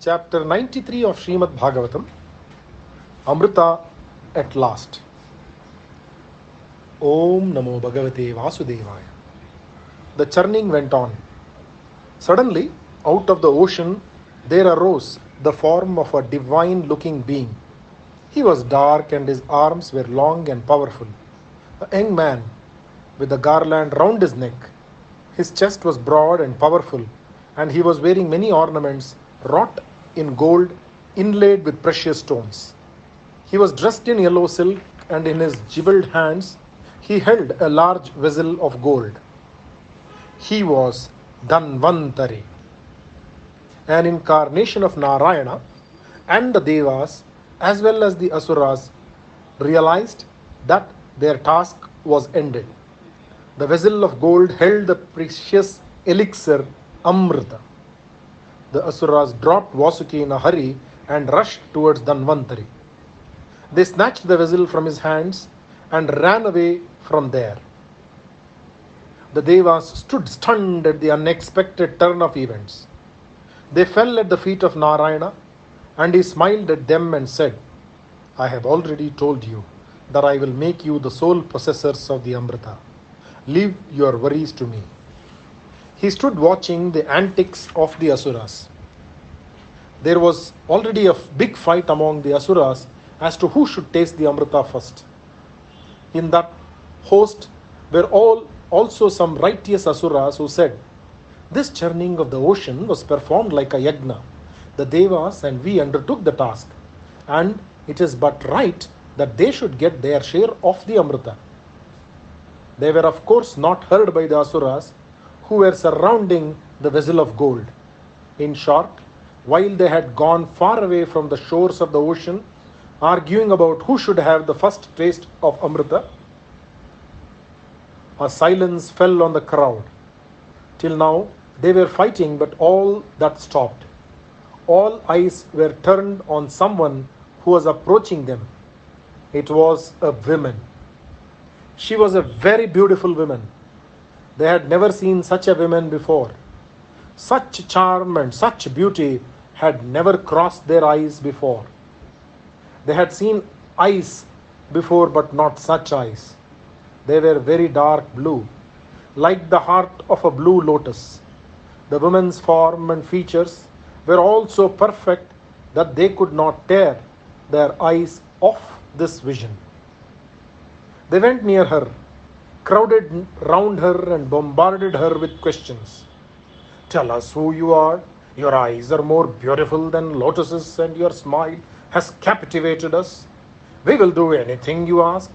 Chapter 93 of Shrimadbhagavatam, Amrita at last. Om Namo Bhagavate Vasudevaya. The churning went on. Suddenly, out of the ocean, there arose the form of a divine-looking being. He was dark and his arms were long and powerful. A young man with a garland round his neck. His chest was broad and powerful, and he was wearing many ornaments wrought in gold inlaid with precious stones. He was dressed in yellow silk, and in his jeweled hands he held a large vessel of gold. He was Dhanvantari, an incarnation of Narayana, and the Devas as well as the Asuras realized that their task was ended. The vessel of gold held the precious elixir Amrita. The Asuras dropped Vasuki in a hurry and rushed towards Dhanvantari. They snatched the vessel from his hands and ran away from there. The Devas stood stunned at the unexpected turn of events. They fell at the feet of Narayana, and he smiled at them and said, "I have already told you that I will make you the sole possessors of the Amrita. Leave your worries to me." He stood watching the antics of the Asuras. There was already a big fight among the Asuras as to who should taste the Amrita first. In that host were also some righteous Asuras who said, "This churning of the ocean was performed like a yagna. The Devas and we undertook the task, and it is but right that they should get their share of the Amrita." They were of course not heard by the Asuras who were surrounding the vessel of gold. In short, while they had gone far away from the shores of the ocean, arguing about who should have the first taste of Amrita, a silence fell on the crowd. Till now, they were fighting, but all that stopped. All eyes were turned on someone who was approaching them. It was a woman. She was a very beautiful woman. They had never seen such a woman before. Such charm and such beauty had never crossed their eyes before. They had seen eyes before, but not such eyes. They were very dark blue, like the heart of a blue lotus. The woman's form and features were all so perfect that they could not tear their eyes off this vision. They went near her, crowded round her and bombarded her with questions. "Tell us who you are. Your eyes are more beautiful than lotuses and your smile has captivated us. We will do anything you ask.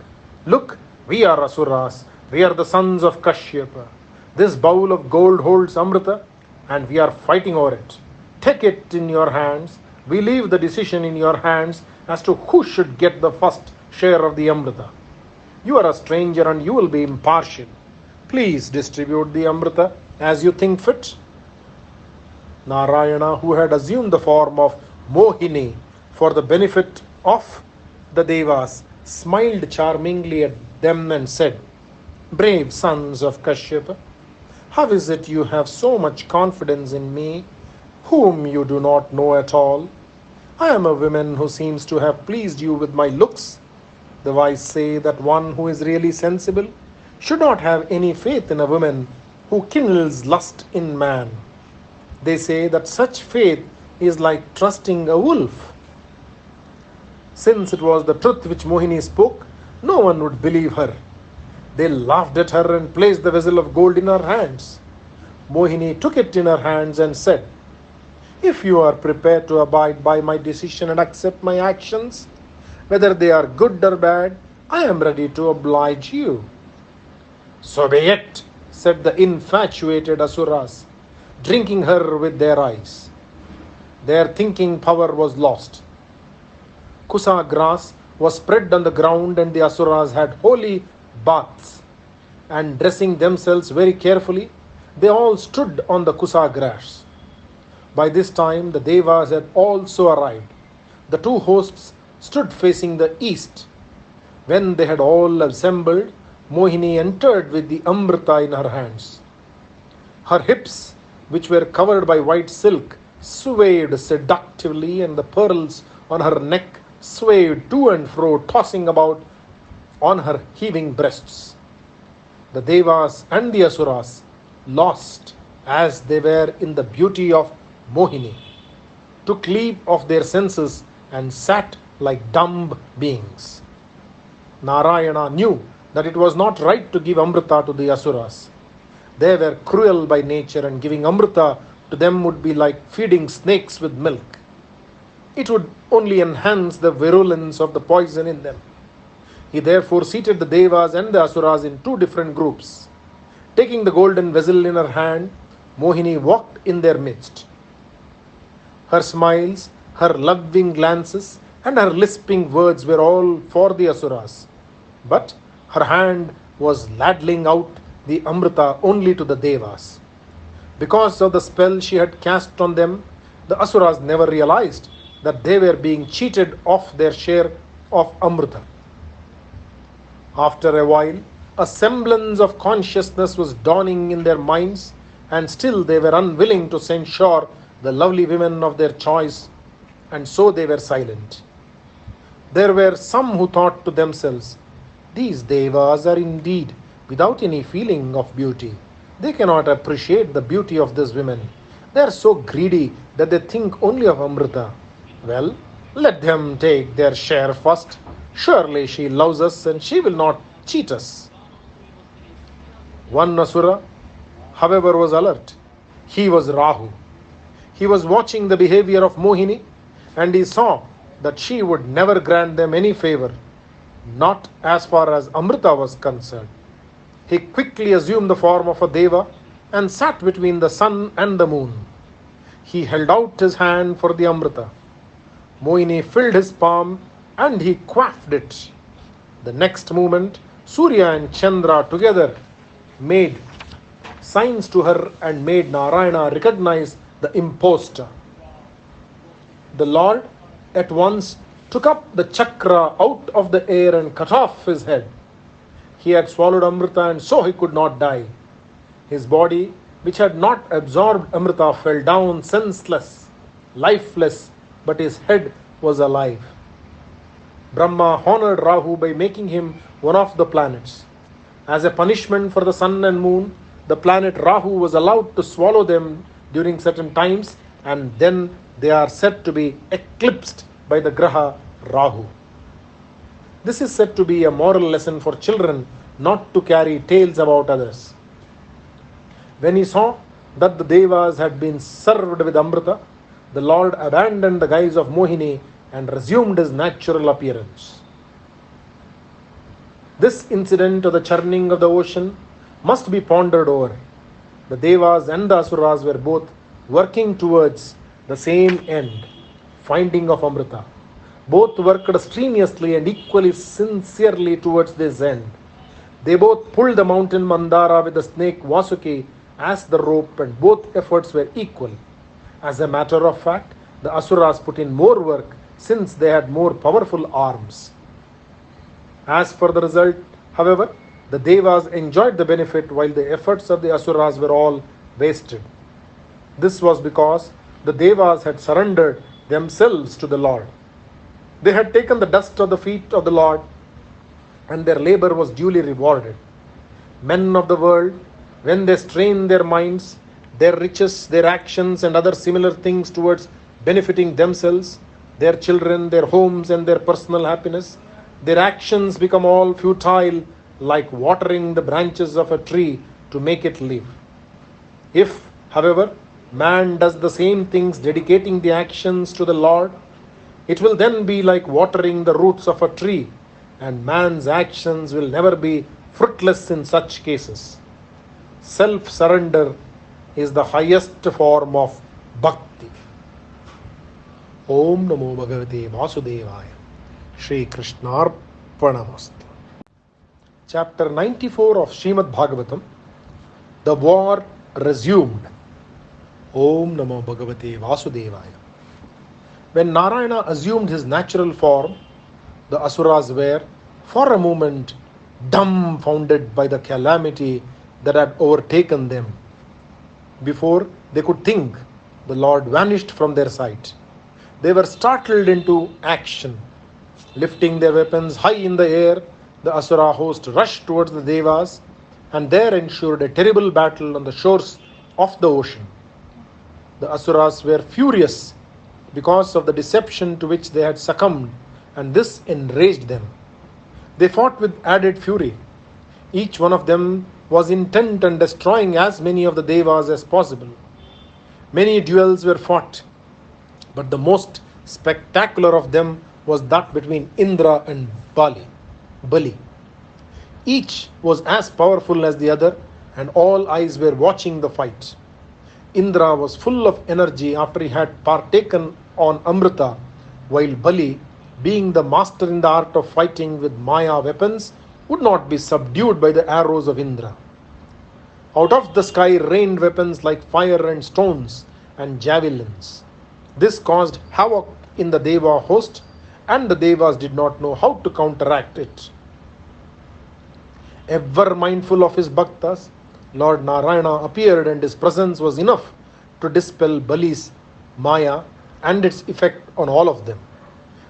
Look, we are Asuras. We are the sons of Kashyapa. This bowl of gold holds Amrita and we are fighting over it. Take it in your hands. We leave the decision in your hands as to who should get the first share of the Amrita. You are a stranger and you will be impartial. Please distribute the Amrita as you think fit." Narayana, who had assumed the form of Mohini for the benefit of the Devas, smiled charmingly at them and said, "Brave sons of Kashyapa, how is it you have so much confidence in me, whom you do not know at all? I am a woman who seems to have pleased you with my looks. The wise say that one who is really sensible should not have any faith in a woman who kindles lust in man. They say that such faith is like trusting a wolf." Since it was the truth which Mohini spoke, no one would believe her. They laughed at her and placed the vessel of gold in her hands. Mohini took it in her hands and said, "If you are prepared to abide by my decision and accept my actions, whether they are good or bad, I am ready to oblige you." "So be it," said the infatuated Asuras, drinking her with their eyes. Their thinking power was lost. Kusa grass was spread on the ground and the Asuras had holy baths, and dressing themselves very carefully, they all stood on the Kusa grass. By this time the Devas had also arrived. The two hosts stood facing the east. When they had all assembled, Mohini entered with the Amrita in her hands. Her hips, which were covered by white silk, swayed seductively, and the pearls on her neck swayed to and fro, tossing about on her heaving breasts. The Devas and the Asuras, lost as they were in the beauty of Mohini, took leave of their senses and sat like dumb beings. Narayana knew that it was not right to give Amrita to the Asuras. They were cruel by nature, and giving Amrita to them would be like feeding snakes with milk. It would only enhance the virulence of the poison in them. He therefore seated the Devas and the Asuras in two different groups. Taking the golden vessel in her hand, Mohini walked in their midst. Her smiles, her loving glances, and her lisping words were all for the Asuras. But her hand was ladling out the Amrita only to the Devas. Because of the spell she had cast on them, the Asuras never realized that they were being cheated of their share of Amrita. After a while, a semblance of consciousness was dawning in their minds, and still they were unwilling to censure the lovely women of their choice, and so they were silent. There were some who thought to themselves, "These Devas are indeed without any feeling of beauty. They cannot appreciate the beauty of these women. They are so greedy that they think only of Amrita. Well, let them take their share first. Surely she loves us and she will not cheat us." One Asura, however, was alert. He was Rahu. He was watching the behavior of Mohini, and he saw that she would never grant them any favor, not as far as Amrita was concerned. He quickly assumed the form of a Deva and sat between the sun and the moon. He held out his hand for the Amrita. Mohini filled his palm and he quaffed it. The next moment, Surya and Chandra together made signs to her and made Narayana recognize the impostor. The Lord at once took up the chakra out of the air and cut off his head. He had swallowed Amrita, and so he could not die. His body, which had not absorbed Amrita, fell down senseless, lifeless, but his head was alive. Brahma honored Rahu by making him one of the planets. As a punishment for the sun and moon, the planet Rahu was allowed to swallow them during certain times, and then they are said to be eclipsed by the Graha Rahu. This is said to be a moral lesson for children not to carry tales about others. When he saw that the Devas had been served with Amrita, the Lord abandoned the guise of Mohini and resumed his natural appearance. This incident of the churning of the ocean must be pondered over. The Devas and the Asuras were both working towards the same end, finding of Amrita. Both worked strenuously and equally sincerely towards this end. They both pulled the mountain Mandara with the snake Vasuki as the rope, and both efforts were equal. As a matter of fact, the Asuras put in more work since they had more powerful arms. As for the result, however, the Devas enjoyed the benefit while the efforts of the Asuras were all wasted. This was because the Devas had surrendered themselves to the Lord. They had taken the dust of the feet of the Lord, and their labor was duly rewarded. Men of the world, when they strain their minds, their riches, their actions, and other similar things towards benefiting themselves, their children, their homes, and their personal happiness, their actions become all futile, like watering the branches of a tree to make it live. If, however, man does the same things, dedicating the actions to the Lord, it will then be like watering the roots of a tree, and man's actions will never be fruitless in such cases. Self-surrender is the highest form of bhakti. Om Namo Bhagavate Vasudevaya. Shri Krishnarpanamastu. Chapter 94 of Shrimadbhagavatam. The war resumed. Om Namo Bhagavate Vasudevaya. When Narayana assumed his natural form, the Asuras were, for a moment, dumbfounded by the calamity that had overtaken them. Before they could think, the Lord vanished from their sight. They were startled into action. Lifting their weapons high in the air, the Asura host rushed towards the Devas, and there ensued a terrible battle on the shores of the ocean. The Asuras were furious because of the deception to which they had succumbed, and this enraged them. They fought with added fury. Each one of them was intent on destroying as many of the Devas as possible. Many duels were fought, but the most spectacular of them was that between Indra and Bali. Each was as powerful as the other, and all eyes were watching the fight. Indra was full of energy after he had partaken on Amrita, while Bali, being the master in the art of fighting with Maya weapons, would not be subdued by the arrows of Indra. Out of the sky rained weapons like fire and stones and javelins. This caused havoc in the Deva host, and the Devas did not know how to counteract it. Ever mindful of his bhaktas, Lord Narayana appeared, and his presence was enough to dispel Bali's Maya and its effect on all of them.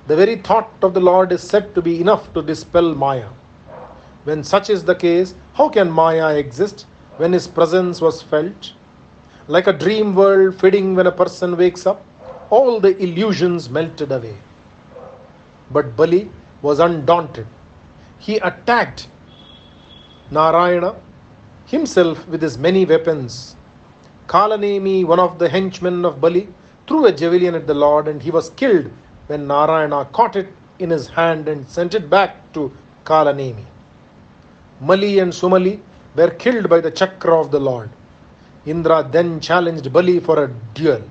The very thought of the Lord is said to be enough to dispel Maya. When such is the case, how can Maya exist when his presence was felt? Like a dream world fading when a person wakes up, all the illusions melted away. But Bali was undaunted. He attacked Narayana himself with his many weapons. Kalanemi, one of the henchmen of Bali, threw a javelin at the Lord, and he was killed when Narayana caught it in his hand and sent it back to Kalanemi. Mali and Sumali were killed by the chakra of the Lord. Indra then challenged Bali for a duel.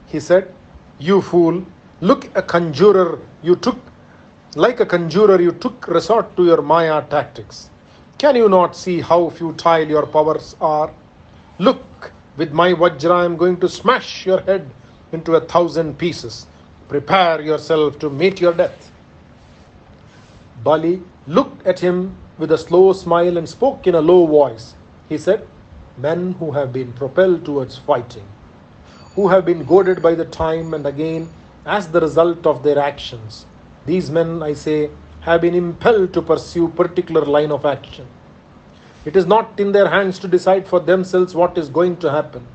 He said, "You fool, like a conjurer, you took resort to your Maya tactics. Can you not see how futile your powers are? Look, with my Vajra I am going to smash your head into 1,000 pieces. Prepare yourself to meet your death." Bali looked at him with a slow smile and spoke in a low voice. He said, "Men who have been propelled towards fighting, who have been goaded by the time and again as the result of their actions, these men, I say, have been impelled to pursue particular line of action. It is not in their hands to decide for themselves what is going to happen.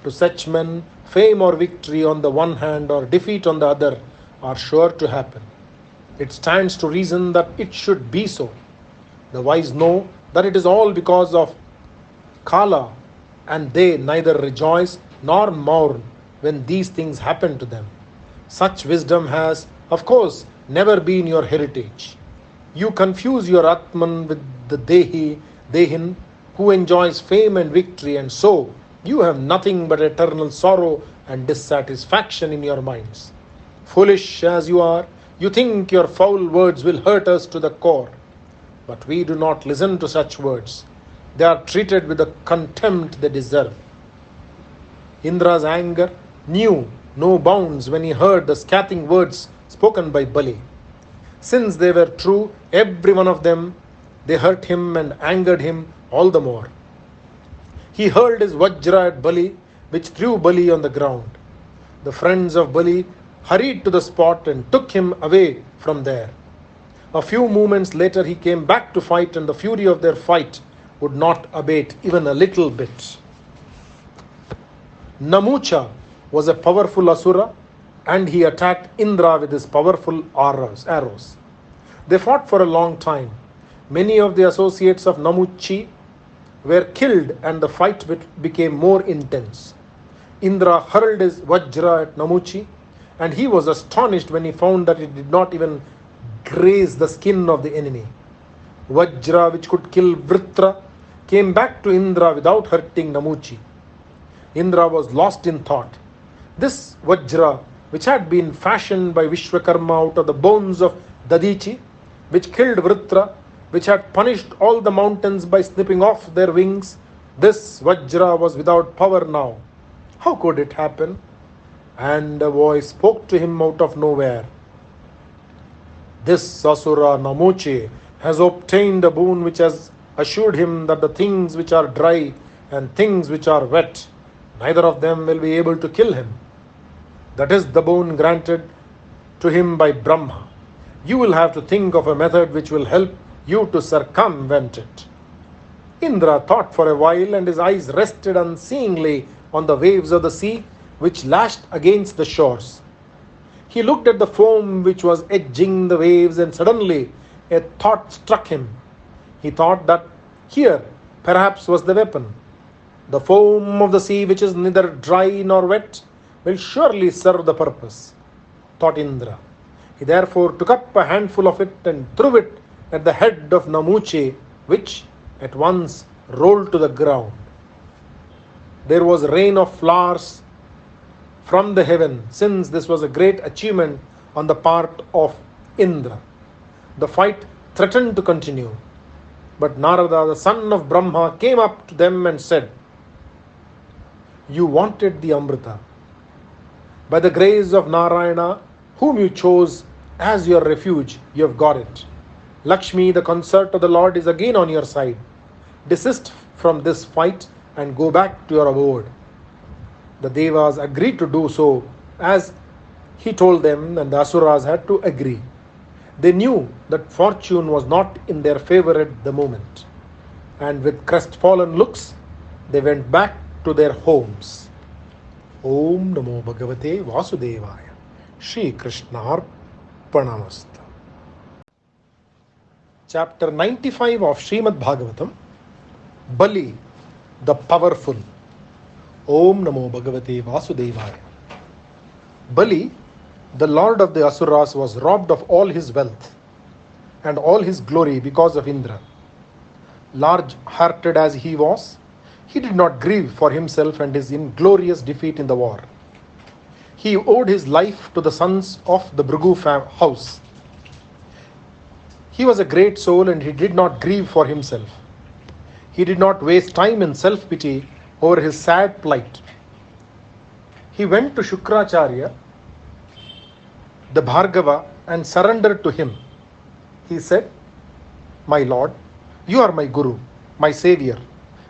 To such men, fame or victory on the one hand or defeat on the other are sure to happen. It stands to reason that it should be so. The wise know that it is all because of Kala, and they neither rejoice nor mourn when these things happen to them. Such wisdom has, of course, never been your heritage. You confuse your Atman with the Dehin, who enjoys fame and victory, and so you have nothing but eternal sorrow and dissatisfaction in your minds. Foolish as you are, you think your foul words will hurt us to the core. But we do not listen to such words. They are treated with the contempt they deserve." Indra's anger knew no bounds when he heard the scathing words spoken by Bali. Since they were true, every one of them, they hurt him and angered him all the more. He hurled his Vajra at Bali, which threw Bali on the ground. The friends of Bali hurried to the spot and took him away from there. A few moments later he came back to fight, and the fury of their fight would not abate even a little bit. Namucha was a powerful Asura, and he attacked Indra with his powerful arrows. They fought for a long time. Many of the associates of Namuchi were killed, and the fight became more intense. Indra hurled his Vajra at Namuchi, and he was astonished when he found that it did not even graze the skin of the enemy. Vajra, which could kill Vritra, came back to Indra without hurting Namuchi. Indra was lost in thought. This Vajra, which had been fashioned by Vishwakarma out of the bones of Dadichi, which killed Vritra, which had punished all the mountains by snipping off their wings, this Vajra was without power now. How could it happen? And a voice spoke to him out of nowhere. "This Asura Namuchi has obtained a boon which has assured him that the things which are dry and things which are wet, neither of them will be able to kill him. That is the boon granted to him by Brahma. You will have to think of a method which will help you to circumvent it. Indra thought for a while, and his eyes rested unseeingly on the waves of the sea which lashed against the shores. He looked at the foam which was edging the waves, and suddenly a thought struck him. He thought that here perhaps was the weapon. The foam of the sea, which is neither dry nor wet, will surely serve the purpose, thought Indra. He therefore took up a handful of it and threw it at the head of Namuche, which at once rolled to the ground. There was rain of flowers from the heaven, since this was a great achievement on the part of Indra. The fight threatened to continue, but Narada, the son of Brahma, came up to them and said, "You wanted the Amrita. By the grace of Narayana, whom you chose as your refuge, you have got it. Lakshmi, the consort of the Lord, is again on your side. Desist from this fight and go back to your abode." The Devas agreed to do so as he told them, and the Asuras had to agree. They knew that fortune was not in their favor at the moment, and with crestfallen looks, they went back to their homes. Om Namo Bhagavate Vasudevaya. Shri Krishna Arpanamasthu. Chapter 95 of Shrimadbhagavatam. Bali, the powerful. Om Namo Bhagavate Vasudevaya. Bali, the lord of the Asuras, was robbed of all his wealth and all his glory because of Indra. Large-hearted as he was, he did not grieve for himself and his inglorious defeat in the war. He owed his life to the sons of the Bhrigu house. He was a great soul, and he did not grieve for himself. He did not waste time in self-pity over his sad plight. He went to Shukracharya, the Bhargava, and surrendered to him. He said, "My Lord, you are my Guru, my Savior.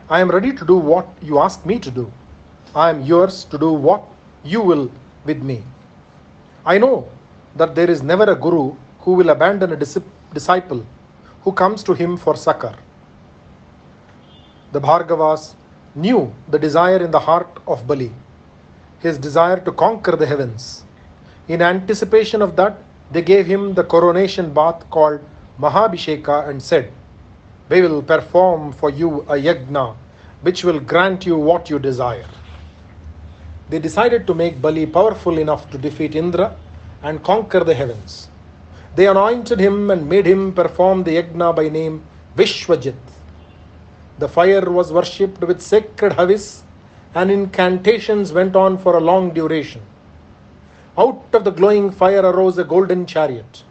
I am ready to do what you ask me to do. I am yours to do what you will with me. I know that there is never a Guru who will abandon a disciple who comes to him for succor." The Bhargavas knew the desire in the heart of Bali, his desire to conquer the heavens. In anticipation of that, they gave him the coronation bath called Mahabhisheka and said, "We will perform for you a yajna which will grant you what you desire." They decided to make Bali powerful enough to defeat Indra and conquer the heavens. They anointed him and made him perform the yajna by name Vishwajit. The fire was worshipped with sacred havis, and incantations went on for a long duration. Out of the glowing fire arose a golden chariot.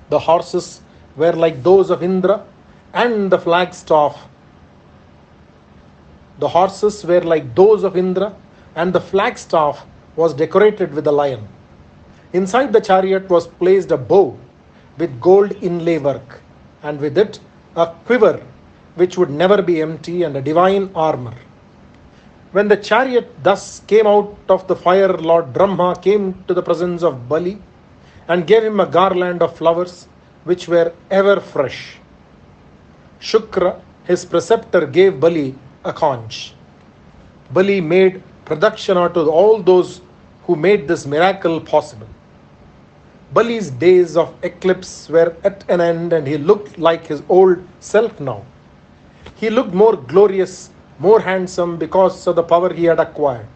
The horses were like those of Indra, and the flagstaff. The horses were like those of Indra, and the flagstaff was decorated with a lion. Inside the chariot was placed a bow with gold inlay work, and with it a quiver which would never be empty, and a divine armor. When the chariot thus came out of the fire, Lord Brahma came to the presence of Bali and gave him a garland of flowers which were ever fresh. Shukra, his preceptor, gave Bali a conch. Bali made pradakshina to all those who made this miracle possible. Bali's days of eclipse were at an end, and he looked like his old self now. He looked more glorious, more handsome because of the power he had acquired.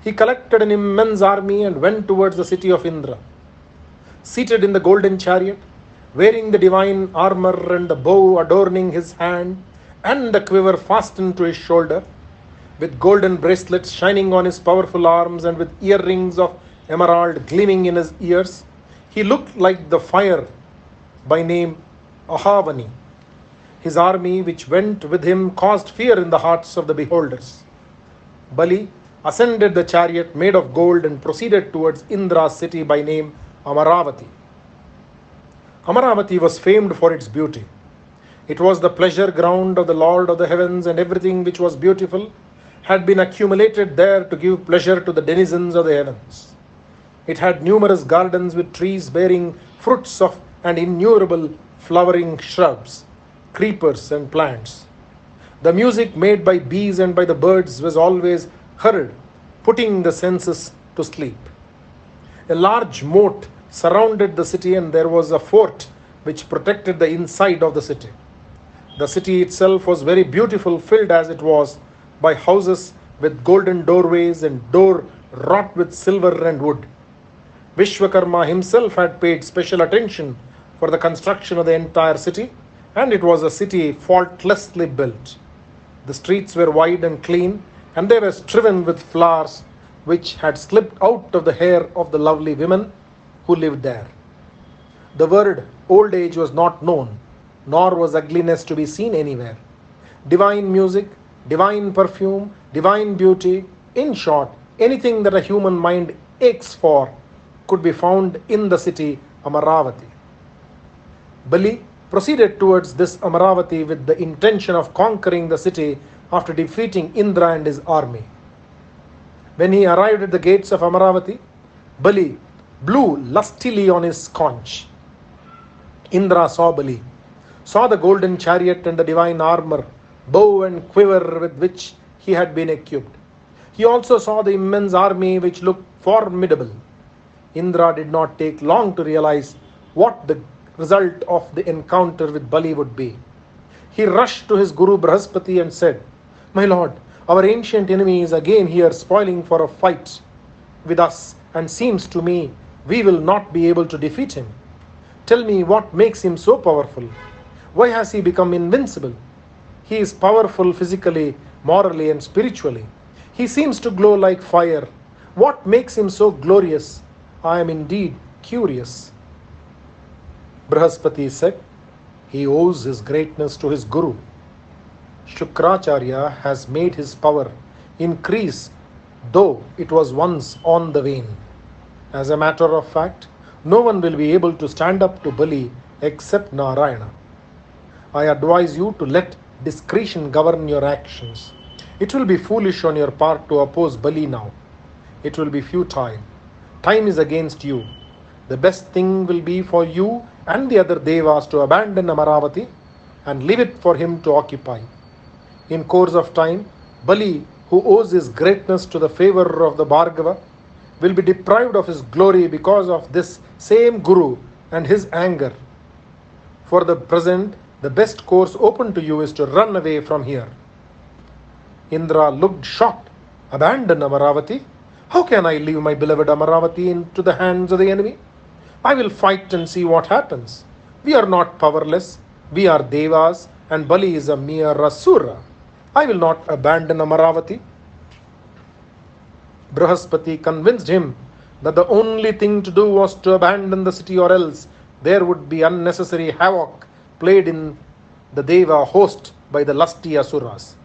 He collected an immense army and went towards the city of Indra. Seated in the golden chariot, wearing the divine armor and the bow adorning his hand and the quiver fastened to his shoulder, with golden bracelets shining on his powerful arms and with earrings of emerald gleaming in his ears, he looked like the fire by name Ahavani. His army, which went with him, caused fear in the hearts of the beholders. Bali ascended the chariot made of gold and proceeded towards Indra's city by name Amaravati. Amaravati was famed for its beauty. It was the pleasure ground of the Lord of the heavens, and everything which was beautiful had been accumulated there to give pleasure to the denizens of the heavens. It had numerous gardens with trees bearing fruits of and innumerable flowering shrubs, creepers and plants. The music made by bees and by the birds was always heard, putting the senses to sleep. A large moat surrounded the city, and there was a fort which protected the inside of the city. The city itself was very beautiful, filled as it was by houses with golden doorways and door wrought with silver and wood. Vishwakarma himself had paid special attention for the construction of the entire city, and it was a city faultlessly built. The streets were wide and clean, and they were strewn with flowers which had slipped out of the hair of the lovely women who lived there. The word old age was not known, nor was ugliness to be seen anywhere. Divine music, divine perfume, divine beauty, in short, anything that a human mind aches for, could be found in the city Amaravati. Bali proceeded towards this Amaravati with the intention of conquering the city after defeating Indra and his army. When he arrived at the gates of Amaravati, Bali blew lustily on his conch. Indra saw Bali, saw the golden chariot and the divine armor, bow and quiver with which he had been equipped. He also saw the immense army which looked formidable. Indra did not take long to realize what the result of the encounter with Bali would be. He rushed to his Guru Brahaspati and said, "My lord, our ancient enemy is again here spoiling for a fight with us, and seems to me we will not be able to defeat him. Tell me what makes him so powerful. Why has he become invincible? He is powerful physically, morally and spiritually. He seems to glow like fire. What makes him so glorious? I am indeed curious." Brahaspati said, "He owes his greatness to his Guru. Shukracharya has made his power increase, though it was once on the wane. As a matter of fact, no one will be able to stand up to Bali except Narayana. I advise you to let discretion govern your actions. It will be foolish on your part to oppose Bali now. It will be futile. Time is against you. The best thing will be for you and the other devas to abandon Amaravati and leave it for him to occupy. In course of time, Bali, who owes his greatness to the favor of the Bhargava, will be deprived of his glory because of this same Guru and his anger. For the present, the best course open to you is to run away from here." Indra looked shocked. "Abandon Amaravati? How can I leave my beloved Amaravati into the hands of the enemy? I will fight and see what happens. We are not powerless. We are devas, and Bali is a mere asura. I will not abandon Amaravati." Brahaspati convinced him that the only thing to do was to abandon the city, or else there would be unnecessary havoc played in the Deva host by the lusty asuras.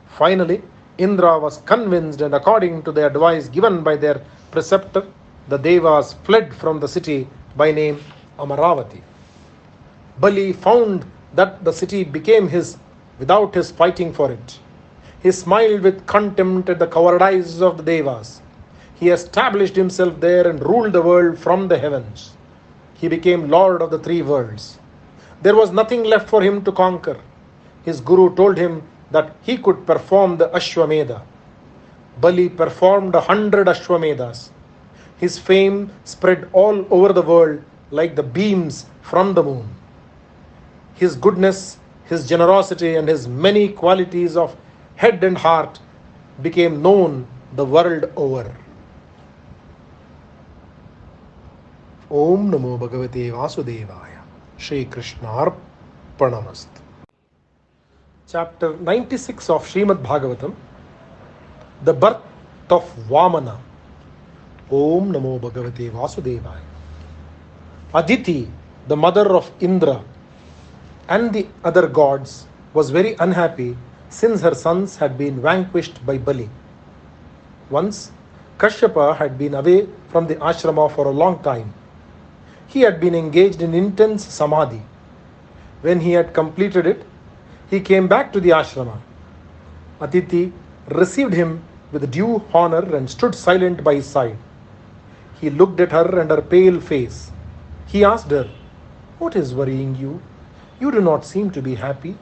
Finally, Indra was convinced, and according to the advice given by their preceptor, the Devas fled from the city by name Amaravati. Bali found that the city became his without his fighting for it. He smiled with contempt at the cowardice of the Devas. He established himself there and ruled the world from the heavens. He became lord of the three worlds. There was nothing left for him to conquer. His Guru told him that he could perform the Ashwamedha. Bali performed 100 Ashwamedas. His fame spread all over the world like the beams from the moon. His goodness, his generosity, and his many qualities of head and heart became known the world over. Om Namo Bhagavate Vasudevaya. Shri Krishna Arpanamast. Chapter 96 of Shrimadbhagavatam. The birth of Vamana. Om Namo Bhagavate Vasudevaya. Aditi, the mother of Indra and the other gods, was very unhappy since her sons had been vanquished by Bali. Once, Kashyapa had been away from the ashrama for a long time. He had been engaged in intense samadhi. When he had completed it, he came back to the ashrama. Aditi received him with due honor and stood silent by his side. He looked at her and her pale face. He asked her, "What is worrying you? You do not seem to be happy.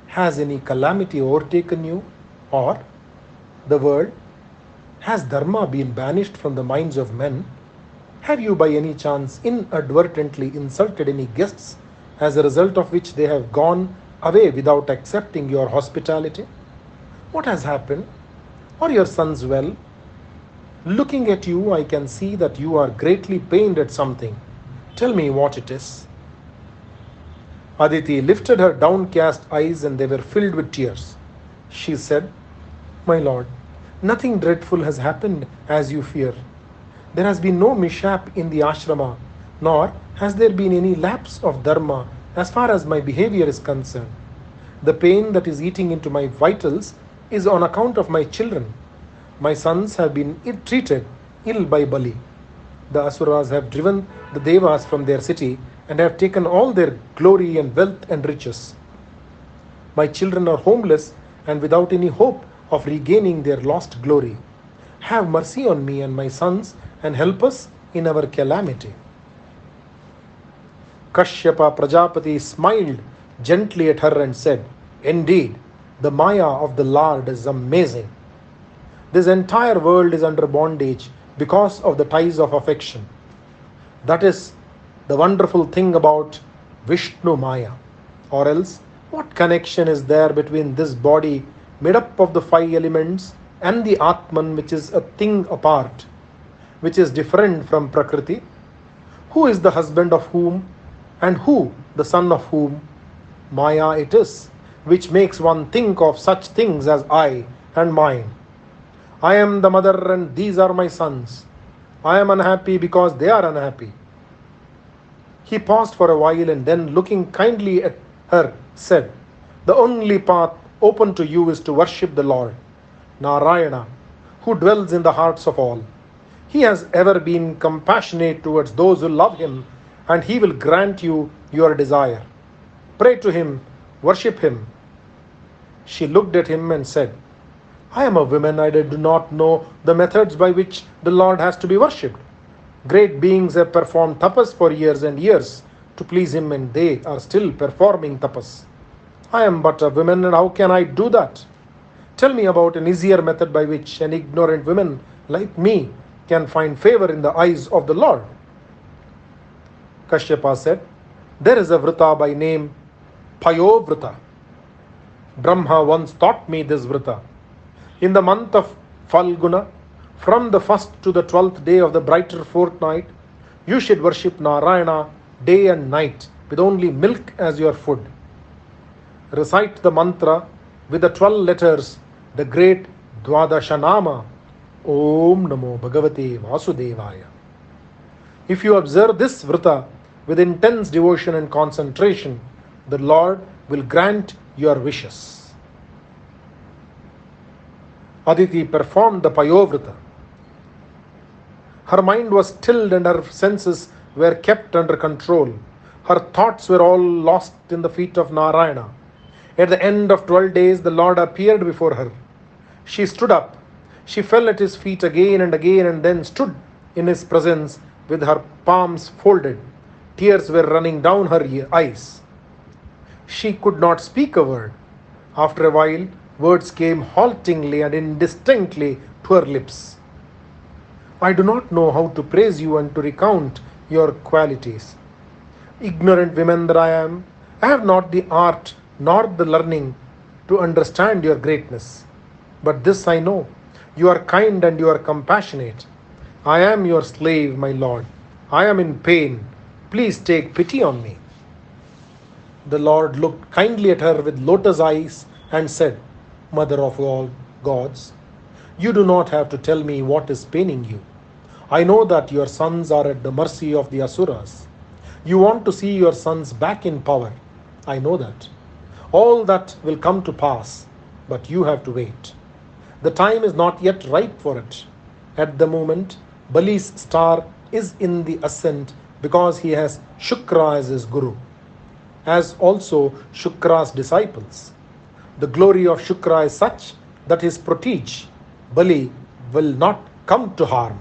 Has any calamity overtaken you? Or the world? Has Dharma been banished from the minds of men? Have you by any chance inadvertently insulted any guests, as a result of which they have gone away without accepting your hospitality? What has happened? Are your sons well? Looking at you, I can see that you are greatly pained at something. Tell me what it is." Aditi lifted her downcast eyes and they were filled with tears. She said, "My lord, nothing dreadful has happened as you fear. There has been no mishap in the ashrama, nor has there been any lapse of dharma as far as my behavior is concerned. The pain that is eating into my vitals is on account of my children. My sons have been treated ill by Bali. The asuras have driven the devas from their city and have taken all their glory and wealth and riches. My children are homeless and without any hope of regaining their lost glory. Have mercy on me and my sons and help us in our calamity." Kashyapa Prajapati smiled gently at her and said, "Indeed, the Maya of the Lord is amazing. This entire world is under bondage because of the ties of affection. That is the wonderful thing about Vishnu Maya. Or else, what connection is there between this body made up of the five elements and the Atman, which is a thing apart, which is different from Prakriti? Who is the husband of whom, and who the son of whom? Maya it is, which makes one think of such things as I and mine. I am the mother and these are my sons. I am unhappy because they are unhappy." He paused for a while and then, looking kindly at her, said, "The only path open to you is to worship the Lord, Narayana, who dwells in the hearts of all. He has ever been compassionate towards those who love him, and he will grant you your desire. Pray to him, worship him." She looked at him and said, "I am a woman, I do not know the methods by which the Lord has to be worshipped. Great beings have performed tapas for years and years to please him, and they are still performing tapas. I am but a woman, and how can I do that? Tell me about an easier method by which an ignorant woman like me can find favor in the eyes of the Lord." Kashyapa said, "There is a vrita by name Payovrita. Brahma once taught me this vrita. In the month of Falguna, from the 1st to the 12th day of the brighter fortnight, you should worship Narayana day and night with only milk as your food. Recite the mantra with the 12 letters, the great Dwadashanama, Om Namo Bhagavate Vasudevaya. If you observe this vrita with intense devotion and concentration, the Lord will grant your wishes." Aditi performed the Payovrita. Her mind was stilled and her senses were kept under control. Her thoughts were all lost in the feet of Narayana. At the end of 12 days, the Lord appeared before her. She stood up. She fell at his feet again and then stood in his presence with her palms folded. Tears were running down her eyes. She could not speak a word. After a while, words came haltingly and indistinctly to her lips. "I do not know how to praise you and to recount your qualities. Ignorant woman that I am, I have not the art nor the learning to understand your greatness. But this I know, you are kind and you are compassionate. I am your slave, my Lord. I am in pain. Please take pity on me." The Lord looked kindly at her with lotus eyes and said, "Mother of all gods, you do not have to tell me what is paining you. I know that your sons are at the mercy of the asuras. You want to see your sons back in power. I know that. All that will come to pass, but you have to wait. The time is not yet ripe for it. At the moment, Bali's star is in the ascent because he has Shukra as his guru, as also Shukra's disciples. The glory of Shukra is such that his protege, Bali, will not come to harm.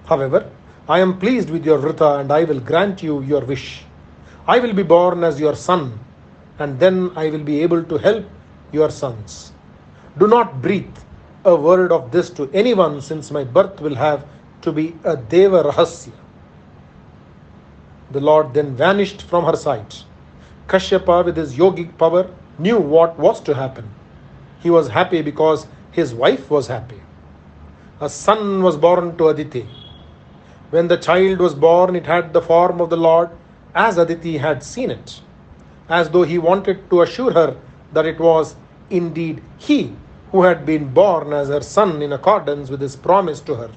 However, I am pleased with your vrita and I will grant you your wish. I will be born as your son, and then I will be able to help your sons. Do not breathe a word of this to anyone, since my birth will have to be a Deva Rahasya. The Lord then vanished from her sight. Kashyapa, with his yogic power, knew what was to happen. He was happy because his wife was happy. A son was born to Aditi. When the child was born, it had the form of the Lord as Aditi had seen it, as though he wanted to assure her that it was indeed he who had been born as her son in accordance with his promise to her.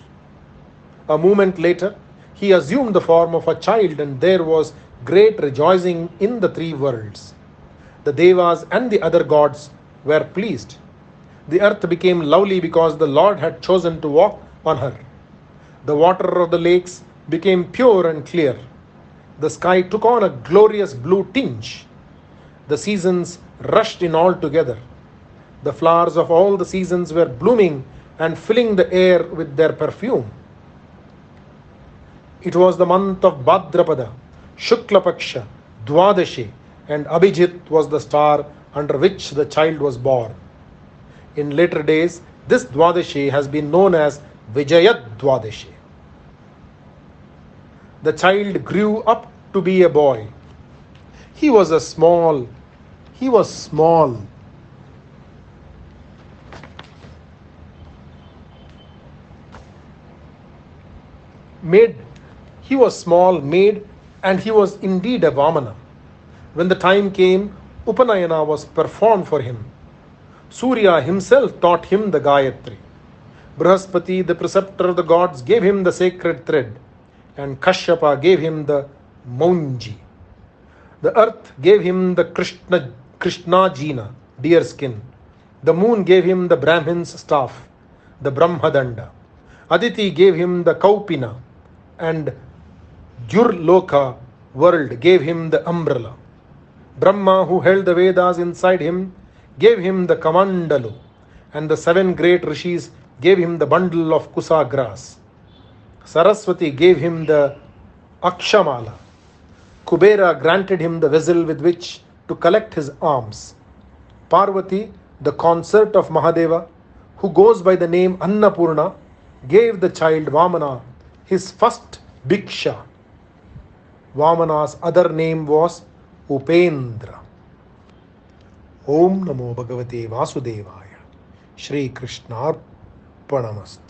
A moment later, he assumed the form of a child, and there was great rejoicing in the three worlds. The Devas and the other gods were pleased. The earth became lovely because the Lord had chosen to walk on her. The water of the lakes became pure and clear. The sky took on a glorious blue tinge. The seasons rushed in all together. The flowers of all the seasons were blooming and filling the air with their perfume. It was the month of Bhadrapada, Shukla Paksha, Dwadashi, and Abhijit was the star under which the child was born. In later days, this Dwadashi has been known as Vijayad Dwadashi. The child grew up to be a boy. He was small, made, and he was indeed a Vamana. When the time came, Upanayana was performed for him. Surya himself taught him the Gayatri. Brihaspati, the preceptor of the gods, gave him the sacred thread, and Kashyapa gave him the Maunji. The earth gave him the Krishna Jina, deer skin. The moon gave him the Brahmin's staff, the Brahmadanda. Aditi gave him the Kaupina, and Gyurloka world gave him the umbrella. Brahma, who held the Vedas inside him, gave him the Kamandalu, and the 7 great rishis gave him the bundle of Kusa grass. Saraswati gave him the Akshamala. Kubera granted him the vessel with which to collect his alms. Parvati, the consort of Mahadeva, who goes by the name Annapurna, gave the child Vamana his first Bhiksha. Vamana's other name was Upendra. Om Namo Bhagavate Vasudevaya. Shri Krishnarpanamastu.